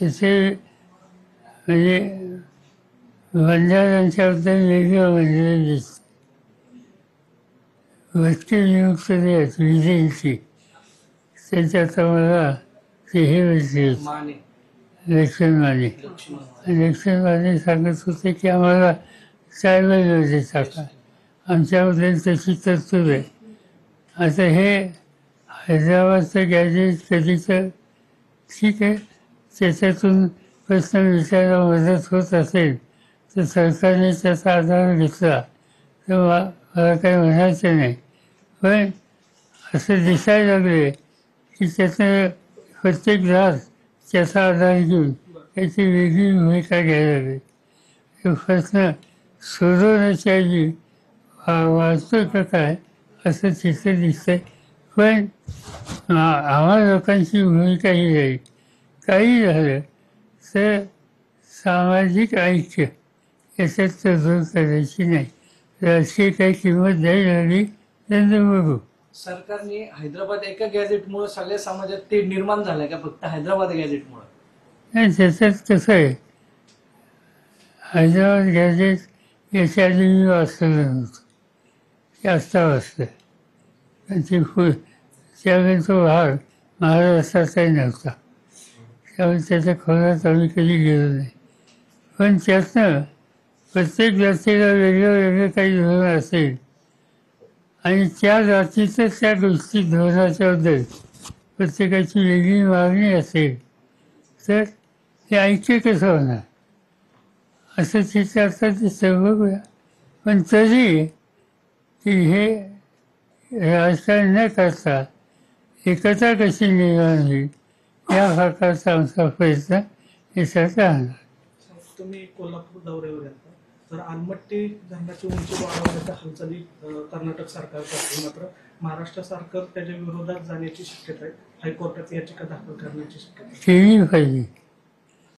त्याचे म्हणजे बंजारांच्याबद्दल वेगळं बनलेलं दिसतं. व्यक्तिनियुक्त जे आहेत विधींची त्याच्यात मला ते हे भेटले इलेक्शनवाले सांगत होते की आम्हाला सायबरमध्ये टाका, आमच्याबद्दल तशी तरतूद आहे. आता हे हैदराबादचं गॅजेट कधी तर ठीक आहे, त्याच्यातून प्रश्न विचारायला मदत होत असेल तर सरकारने त्याचा आधार घेतला तर मला काही म्हणायचं नाही. पण असं दिसायला लागले की त्याचं प्रत्येक घरात त्याचा आधार घेऊन त्याची वेगळी भूमिका घ्यायला लागली. तो प्रश्न सोडवण्याची ऐवजी वाचतो का काय असं तिथं दिसतंय. पण आम्हा लोकांची भूमिका ही राहील, काही झालं तर सामाजिक ऐक्य याच्यात तडजोड करायची नाही. राजकीय काही किंमत द्यायला लागली तर बघू. सरकारने हैदराबाद एका गॅझेटमुळे सगळ्या समाजात ते निर्माण झालंय का फक्त हैदराबाद गॅझेटमुळे? नाही, त्याच्यात कसं आहे, हैदराबाद गॅजेट याच्या आधी मी वाचलेलं नव्हतं, ते आत्ता वाचलं. पण ते त्यावेळी तो भाग महाराष्ट्राचाही नव्हता, त्यामुळे त्याच्या खोलात आम्ही कधी गेलो नाही. पण त्यातनं प्रत्येक जातीला वेगळं वेगळं काही धोरण असेल आणि त्या जातीतच त्या गोष्टी धोरणाच्याबद्दल प्रत्येकाची वेगळी मागणी असेल तर हे ऐक्य कसं होणार असं तिथे आता दिसतं. बघूया. पण तरी की हे राजकारण न करता एकता कशी निर्माण होईल या प्रकारचा आमचा प्रयत्न याच्यात राहणार. तुम्ही कोल्हापूर दौऱ्यावर येता, तर आलमट्टी धरणाची उंची वाढवण्याच्या हालचाली कर्नाटक सरकार करते, मात्र महाराष्ट्र सरकार त्याच्या विरोधात जाण्याची शक्यता आहे. हायकोर्टात याचिका दाखल करण्याची शक्यता केली पाहिजे.